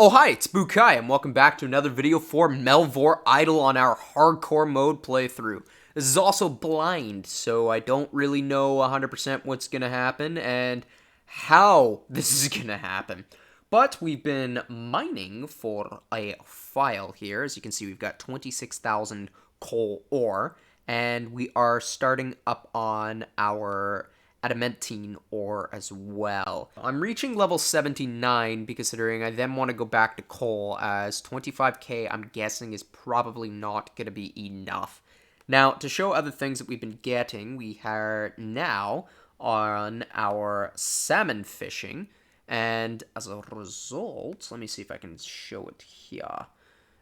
Oh hi, it's Bukai, and welcome back to another video for Melvor Idle on our hardcore mode playthrough. This is also blind, so I don't really know 100% what's gonna happen and how this is gonna happen. But we've been mining for a file here. As you can see, we've got 26,000 coal ore, and we are starting up on our adamantine ore as well. I'm reaching level 79 considering I then want to go back to coal, as 25k I'm guessing is probably not going to be enough. Now, to show other things that we've been getting, we are now on our salmon fishing, and as a result, let me see if I can show it here.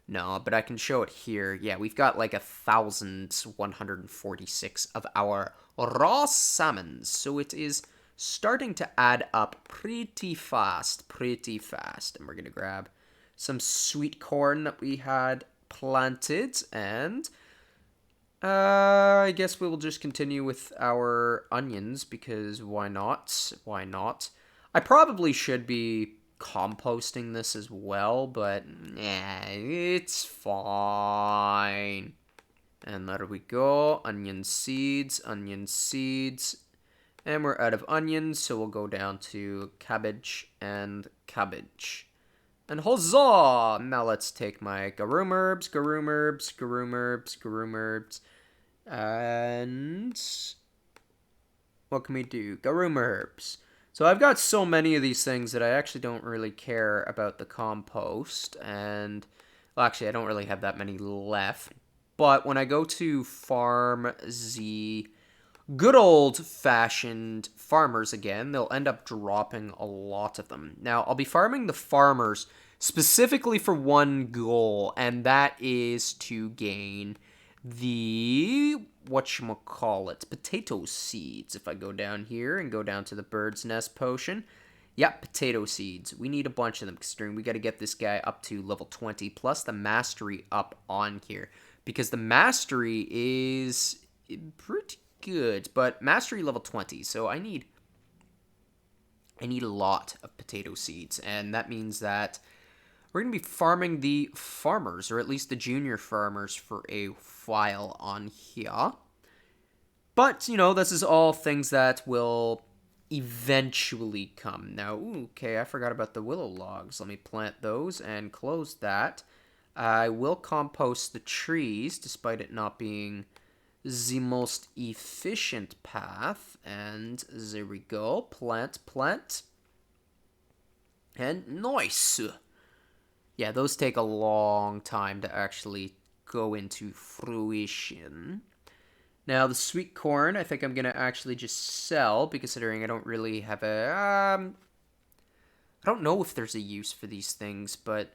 No, but I can show it here. Yeah, we've got like 1,146 of our raw salmons. So it is starting to add up pretty fast, And we're going to grab some sweet corn that we had planted. And I guess we will just continue with our onions because why not? Why not? I probably should be composting this as well, but it's fine. And there we go. Onion seeds, onion seeds. And we're out of onions, so we'll go down to cabbage and cabbage. And huzzah! Now let's take my garum herbs, and what can we do? Garum herbs. So I've got so many of these things that I actually don't really care about the compost. And, well, actually, I don't really have that many left. But when I go to farm the good old-fashioned farmers again, they'll end up dropping a lot of them. Now, I'll be farming the farmers specifically for one goal, and that is to gain the whatchamacallit, potato seeds. If I go down here and go down to the bird's nest potion, yep, potato seeds. We need a bunch of them considering we got to get this guy up to level 20 plus the mastery up on here, because the mastery is pretty good, but mastery level 20, so I need a lot of potato seeds, and that means that we're going to be farming the farmers, or at least the junior farmers, for a while on here. But, you know, this is all things that will eventually come. Now, okay, I forgot about the willow logs. Let me plant those and close that. I will compost the trees, despite it not being the most efficient path. And there we go. Plant. And nice. Yeah, those take a long time to actually go into fruition. Now, the sweet corn, I think I'm going to actually just sell, considering I don't really have I don't know if there's a use for these things, but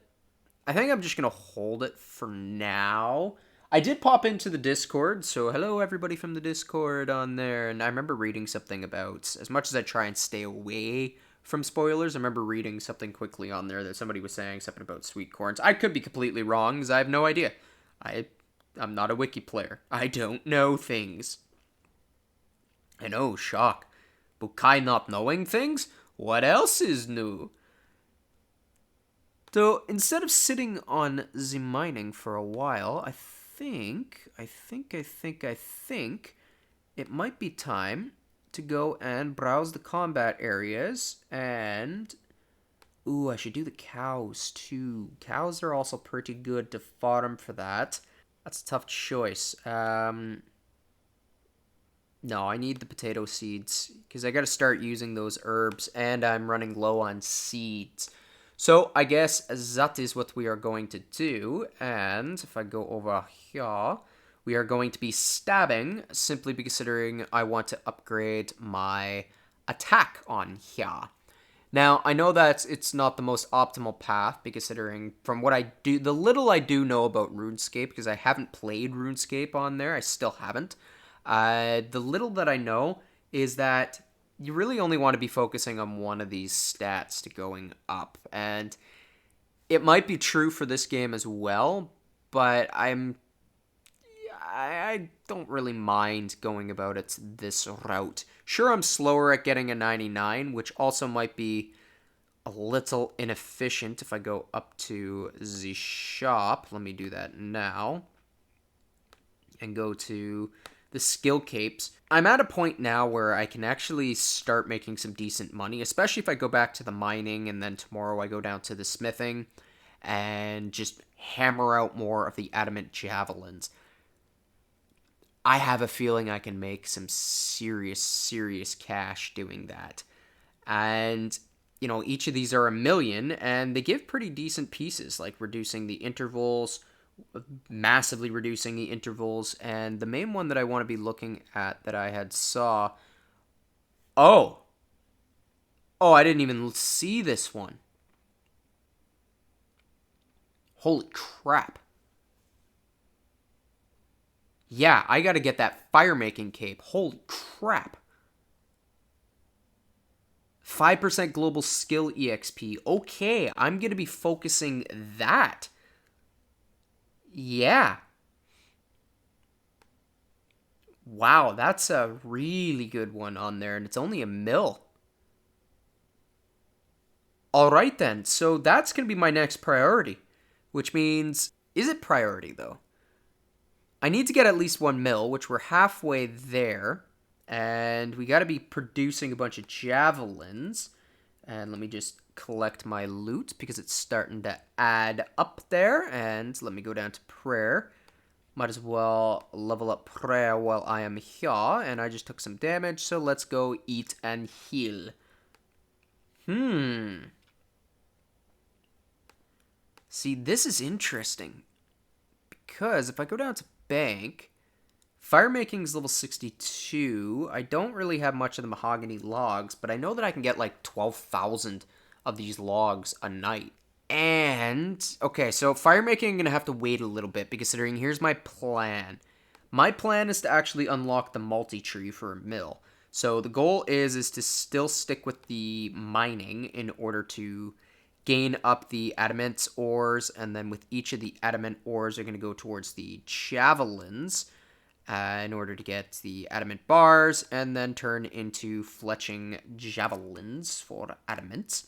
I think I'm just going to hold it for now. I did pop into the Discord, so hello everybody from the Discord on there, and I remember reading something about, as much as I try and stay away from spoilers, I remember reading something quickly on there that somebody was saying something about sweet corns. I could be completely wrong, because I have no idea. I'm not a wiki player. I don't know things. And oh, shock. Bukai not knowing things? What else is new? So, instead of sitting on the mining for a while, I think it might be time to go and browse the combat areas, and ooh, I should do the cows too. Cows are also pretty good to farm for that. That's a tough choice. No, I need the potato seeds because I got to start using those herbs, and I'm running low on seeds. So I guess that is what we are going to do. And if I go over here, we are going to be stabbing, simply considering I want to upgrade my attack on here. Now, I know that it's not the most optimal path, considering from what I do, the little I do know about RuneScape, because I haven't played RuneScape on there, I still haven't. The little that I know is that you really only want to be focusing on one of these stats to going up. And it might be true for this game as well, but I don't really mind going about it this route. Sure, I'm slower at getting a 99, which also might be a little inefficient if I go up to the shop. Let me do that now. And go to the skill capes. I'm at a point now where I can actually start making some decent money, especially if I go back to the mining and then tomorrow I go down to the smithing and just hammer out more of the adamant javelins. I have a feeling I can make some serious cash doing that. And, you know, each of these are 1,000,000 and they give pretty decent pieces, like reducing the intervals, massively reducing the intervals. And the main one that I want to be looking at that I had saw. Oh, I didn't even see this one. Holy crap. Yeah, I gotta get that fire making cape. Holy crap. 5% global skill EXP. Okay, I'm gonna be focusing that. Yeah. Wow, that's a really good one on there, and it's only 1,000,000. Alright then, so that's gonna be my next priority. Which means, is it priority though? I need to get at least 1,000,000, which we're halfway there. And we got to be producing a bunch of javelins. And let me just collect my loot because it's starting to add up there. And let me go down to prayer. Might as well level up prayer while I am here. And I just took some damage, so let's go eat and heal. See, this is interesting. Because if I go down to bank, fire making is level 62. I don't really have much of the mahogany logs, but I know that I can get like 12,000 of these logs a night. And, okay, so fire making I'm going to have to wait a little bit, because considering here's my plan. My plan is to actually unlock the multi-tree for a mill. So the goal is to still stick with the mining in order to gain up the adamant ores, and then with each of the adamant ores are going to go towards the javelins in order to get the adamant bars, and then turn into fletching javelins for adamant.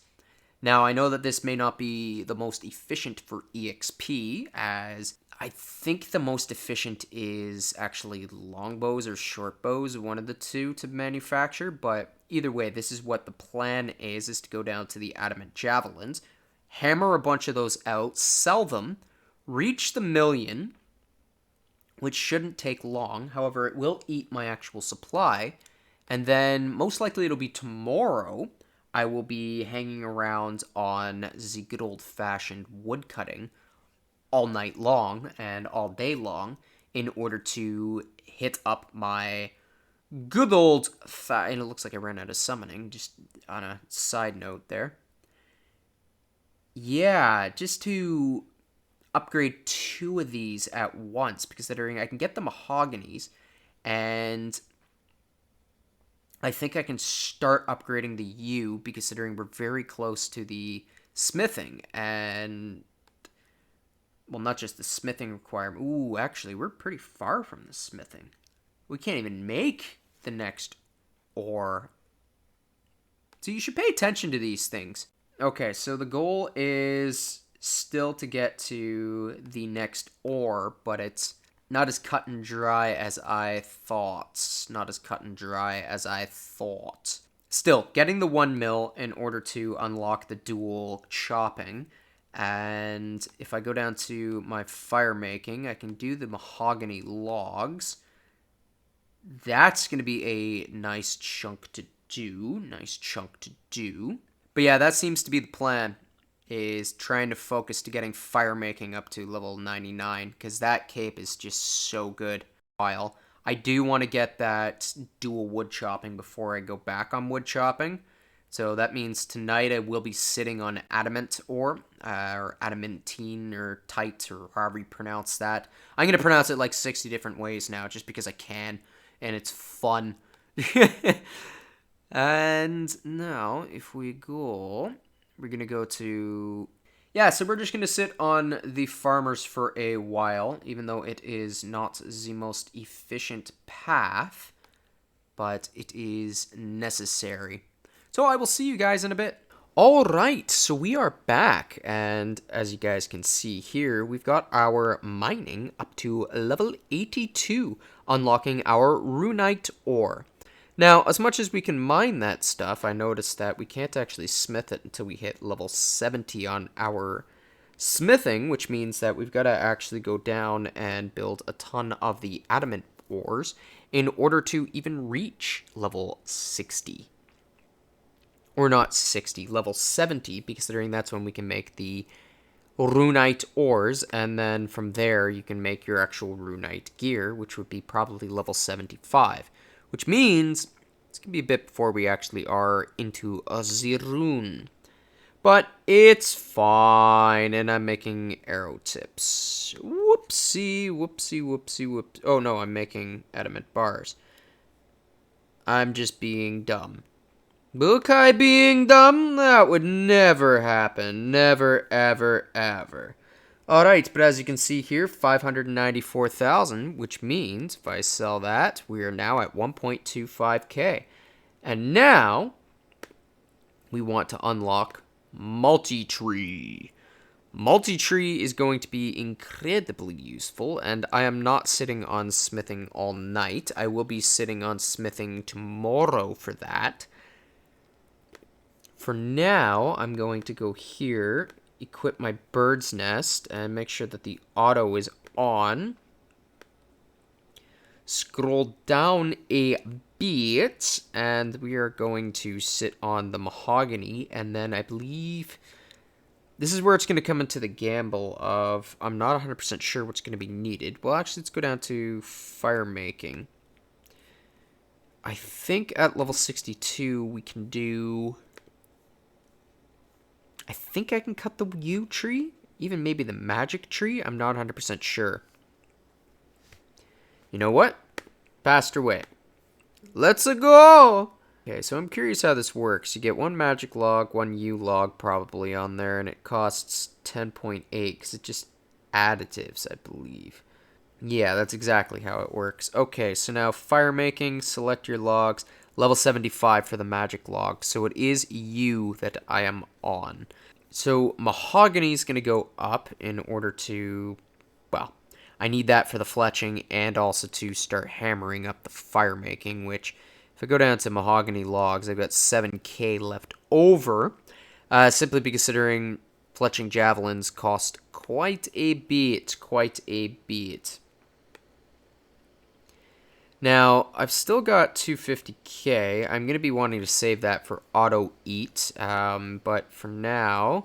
Now, I know that this may not be the most efficient for EXP, as I think the most efficient is actually longbows or short bows, one of the two to manufacture, but either way, this is what the plan is to go down to the adamant javelins, hammer a bunch of those out, sell them, reach the 1,000,000, which shouldn't take long. However, it will eat my actual supply, and then most likely it'll be tomorrow I will be hanging around on the good old-fashioned woodcutting all night long and all day long in order to hit up my good old and it looks like I ran out of summoning, just on a side note there. Yeah, just to upgrade 2 of these at once, because considering I can get the mahoganies, and I think I can start upgrading the U, because considering we're very close to the smithing, and, well, not just the smithing requirement. Ooh, actually, we're pretty far from the smithing. We can't even make the next ore. So you should pay attention to these things. Okay, so the goal is still to get to the next ore, but it's not as cut and dry as I thought. Not as cut and dry as I thought. Still, getting the 1,000,000 in order to unlock the dual chopping. And if I go down to my fire making, I can do the mahogany logs. That's going to be a nice chunk to do. But yeah, that seems to be the plan, is trying to focus to getting fire making up to level 99, because that cape is just so good. While I do want to get that dual wood chopping before I go back on wood chopping. So that means tonight I will be sitting on adamant ore, or adamantine, or tight, or however you pronounce that. I'm going to pronounce it like 60 different ways now, just because I can, and it's fun. And now, if we go, we're going to go to... Yeah, so we're just going to sit on the farmers for a while, even though it is not the most efficient path, but it is necessary. So I will see you guys in a bit. All right, so we are back, and as you guys can see here, we've got our mining up to level 82, unlocking our runite ore. Now, as much as we can mine that stuff, I noticed that we can't actually smith it until we hit level 70 on our smithing, which means that we've got to actually go down and build a ton of the adamant ores in order to even reach level 60. Or not 60, level 70, considering that's when we can make the runite ores, and then from there you can make your actual runite gear, which would be probably level 75, which means it's going to be a bit before we actually are into a Zirun. But it's fine, and I'm making arrow tips. Whoopsie, whoopsie, whoopsie, whoops. Oh no, I'm making adamant bars. I'm just being dumb. Bukai being dumb? That would never happen. Never, ever, ever. Alright, but as you can see here, 594,000, which means if I sell that, we are now at 1.25k. And now, we want to unlock multi-tree. Multi-tree is going to be incredibly useful, and I am not sitting on smithing all night. I will be sitting on smithing tomorrow for that. For now, I'm going to go here, equip my bird's nest, and make sure that the auto is on. Scroll down a bit, and we are going to sit on the mahogany, and then I believe this is where it's going to come into the gamble of I'm not 100% sure what's going to be needed. Well, actually, let's go down to fire making. I think at level 62 we can do... I think I can cut the yew tree, even maybe the magic tree. I'm not 100% sure. You know what? Faster way. Let's go! Okay, so I'm curious how this works. You get one magic log, one yew log probably on there, and it costs 10.8 because it's just additives, I believe. Yeah, that's exactly how it works. Okay, so now fire making, select your logs. Level 75 for the magic log. So it is yew that I am on. So mahogany is going to go up in order to, well, I need that for the fletching and also to start hammering up the fire making, which if I go down to mahogany logs, I've got 7k left over. Simply because considering fletching javelins cost quite a bit, Now, I've still got 250k. I'm going to be wanting to save that for auto eat. But for now,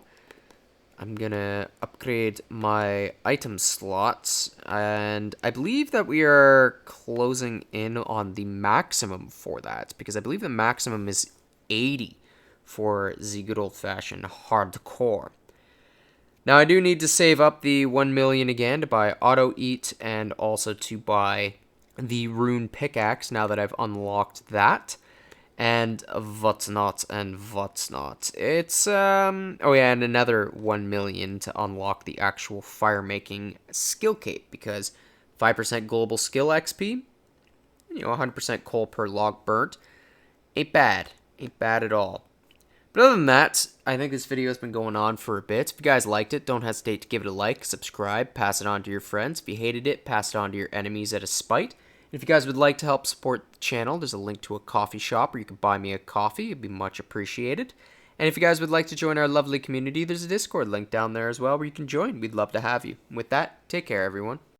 I'm going to upgrade my item slots. And I believe that we are closing in on the maximum for that. Because I believe the maximum is 80 for the good old-fashioned hardcore. Now, I do need to save up the 1 million again to buy auto eat and also to buy the rune pickaxe now that I've unlocked that, and what's not. It's oh yeah, and another 1 million to unlock the actual fire making skill cape, because 5% global skill XP, 100% coal per log burnt, ain't bad at all. But other than that, I think this video has been going on for a bit. If you guys liked it, don't hesitate to give it a like, subscribe, pass it on to your friends. If you hated it, pass it on to your enemies at a spite. If you guys would like to help support the channel, there's a link to a coffee shop where you can buy me a coffee. It'd be much appreciated. And if you guys would like to join our lovely community, there's a Discord link down there as well where you can join. We'd love to have you. With that, take care, everyone.